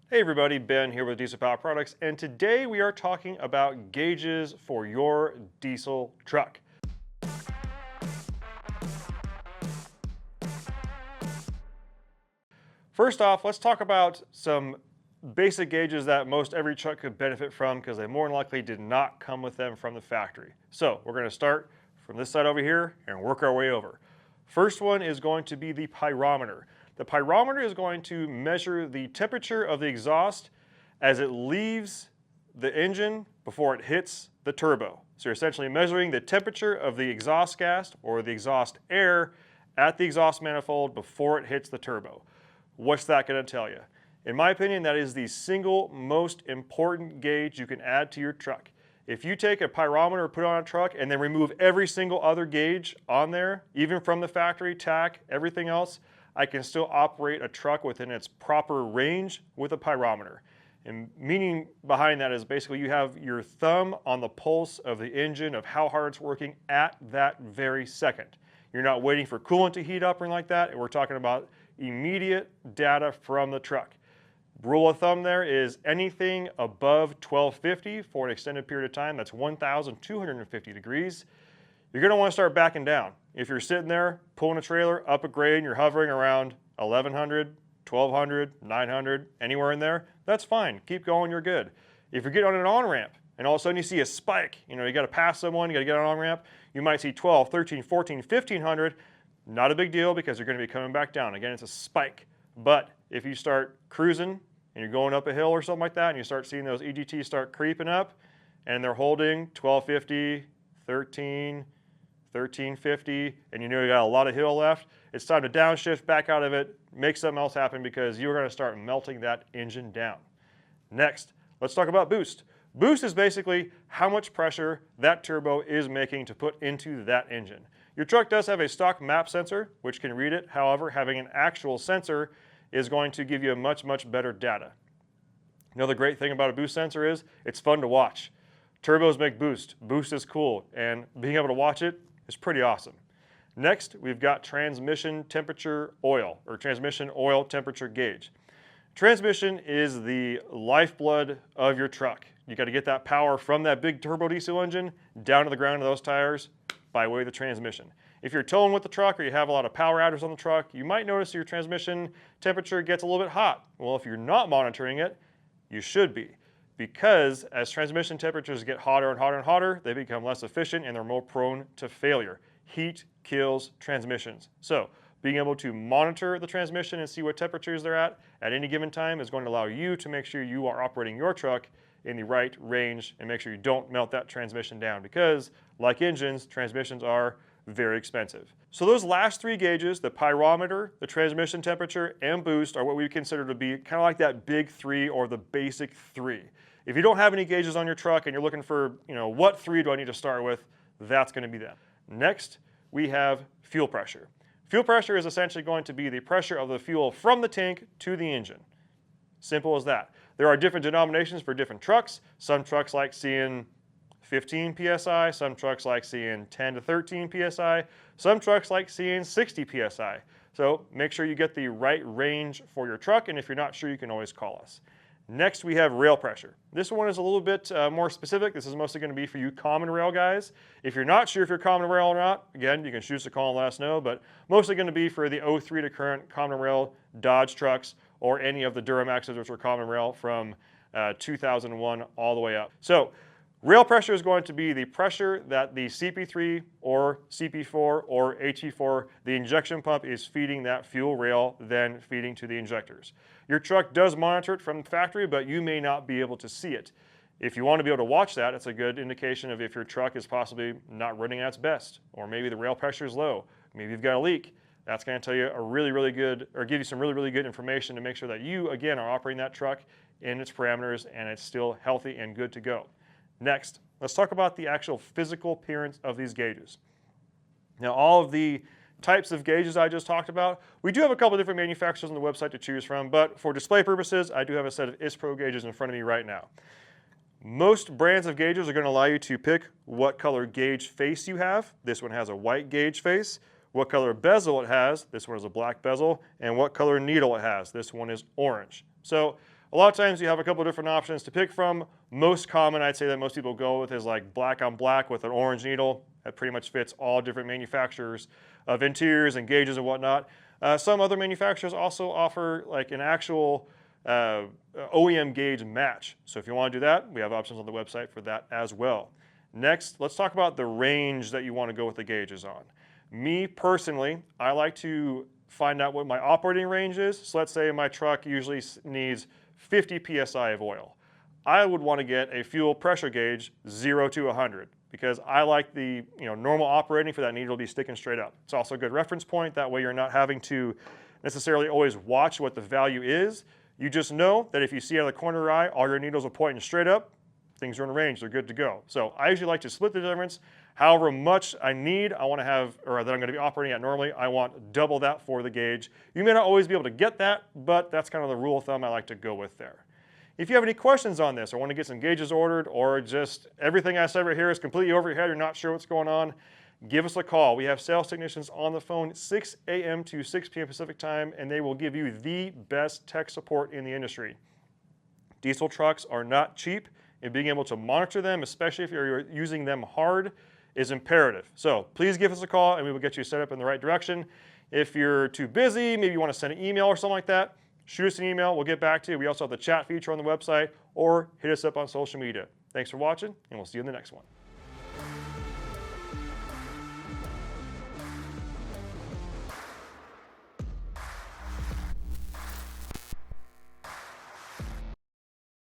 Hey everybody, Ben here with Diesel Power Products, and today we are talking about gauges for your diesel truck. First off, let's talk about some basic gauges that most every truck could benefit from because they more than likely did not come with them from the factory. So we're going to start from this side over here and work our way over. First one is going to be the pyrometer. The pyrometer is going to measure the temperature of the exhaust as it leaves the engine before it hits the turbo. So you're essentially measuring the temperature of the exhaust gas or the exhaust air at the exhaust manifold before it hits the turbo. What's that going to tell you? In my opinion, that is the single most important gauge you can add to your truck. If you take a pyrometer, put it on a truck, and then remove every single other gauge on there, even from the factory, tack, everything else, I can still operate a truck within its proper range with a pyrometer. And meaning behind that is basically you have your thumb on the pulse of the engine of how hard it's working at that very second. You're not waiting for coolant to heat up or anything like that. We're talking about immediate data from the truck. Rule of thumb there is anything above 1250 for an extended period of time, that's 1,250 degrees, you're going to want to start backing down. If you're sitting there pulling a trailer up a grade and you're hovering around 1100, 1200, 900, anywhere in there, that's fine. Keep going, you're good. If you're getting on an on-ramp and all of a sudden you see a spike, you got to pass someone, you got to get on an on-ramp, you might see 12, 13, 14, 1500, not a big deal because you're going to be coming back down. Again, it's a spike. But if you start cruising and you're going up a hill or something like that and you start seeing those EGTs start creeping up and they're holding 1250, 13, 1350, and you got a lot of hill left, it's time to downshift back out of it, make something else happen because you're going to start melting that engine down. Next, let's talk about boost. Boost is basically how much pressure that turbo is making to put into that engine. Your truck does have a stock map sensor, which can read it. However, having an actual sensor is going to give you a much better data. Another great thing about a boost sensor is it's fun to watch. Turbos make boost. Boost is cool, and being able to watch it is pretty awesome. Next, we've got transmission temperature oil, or transmission oil temperature gauge. Transmission is the lifeblood of your truck. You got to get that power from that big turbo diesel engine down to the ground of those tires by way of the transmission. If you're towing with the truck or you have a lot of power adders on the truck, you might notice your transmission temperature gets a little bit hot. Well, if you're not monitoring it, you should be, because as transmission temperatures get hotter and hotter and hotter, they become less efficient and they're more prone to failure. Heat kills transmissions. So being able to monitor the transmission and see what temperatures they're at any given time is going to allow you to make sure you are operating your truck in the right range and make sure you don't melt that transmission down, because like engines, transmissions are very expensive. So those last three gauges, the pyrometer, the transmission temperature, and boost, are what we consider to be kind of like that big three or the basic three. If you don't have any gauges on your truck and you're looking for, what three do I need to start with, that's going to be that. Next, we have fuel pressure. Fuel pressure is essentially going to be the pressure of the fuel from the tank to the engine. Simple as that. There are different denominations for different trucks. Some trucks like seeing 15 psi, some trucks like seeing 10 to 13 psi, some trucks like seeing 60 psi. So make sure you get the right range for your truck, and if you're not sure, you can always call us. Next, we have rail pressure. This one is a little bit more specific. This is mostly going to be for you common rail guys. If you're not sure if you're common rail or not, again, you can shoot us a call and let us know, but mostly going to be for the 03 to current common rail Dodge trucks or any of the Duramaxes, which were common rail from 2001 all the way up. So rail pressure is going to be the pressure that the CP3 or CP4 or HE4, the injection pump, is feeding that fuel rail, then feeding to the injectors. Your truck does monitor it from the factory, but you may not be able to see it. If you want to be able to watch that, it's a good indication of if your truck is possibly not running at its best, or maybe the rail pressure is low, maybe you've got a leak. That's going to tell you a really good, or give you some really good information to make sure that you, again, are operating that truck in its parameters and it's still healthy and good to go. Next, let's talk about the actual physical appearance of these gauges. Now, all of the types of gauges I just talked about, we do have a couple different manufacturers on the website to choose from, but for display purposes, I do have a set of ISPRO gauges in front of me right now. Most brands of gauges are going to allow you to pick what color gauge face you have. This one has a white gauge face. What color bezel it has. This one is a black bezel. And what color needle it has. This one is orange. So A lot of times you have a couple of different options to pick from. Most common I'd say that most people go with is like black on black with an orange needle. That pretty much fits all different manufacturers of interiors and gauges and whatnot. Some other manufacturers also offer like an actual OEM gauge match. So if you want to do that, we have options on the website for that as well. Next, let's talk about the range that you want to go with the gauges on. Me personally, I like to find out what my operating range is. So let's say my truck usually needs 50 psi of oil. I would want to get a fuel pressure gauge 0 to 100 because I like the normal operating for that needle to be sticking straight up. It's also a good reference point. That way you're not having to necessarily always watch what the value is. You just know that if you see out of the corner of your eye, all your needles are pointing straight up, things are in range, they're good to go. So I usually like to split the difference. However much I need, I want to have, or that I'm going to be operating at normally, I want double that for the gauge. You may not always be able to get that, but that's kind of the rule of thumb I like to go with there. If you have any questions on this or want to get some gauges ordered or just everything I said right here is completely over your head, you're not sure what's going on, give us a call. We have sales technicians on the phone 6 a.m. to 6 p.m. Pacific time, and they will give you the best tech support in the industry. Diesel trucks are not cheap, and being able to monitor them, especially if you're using them hard, is imperative. So please give us a call and we will get you set up in the right direction. If you're too busy, maybe you want to send an email or something like that, shoot us an email, we'll get back to you. We also have the chat feature on the website, or hit us up on social media. Thanks for watching, and we'll see you in the next one.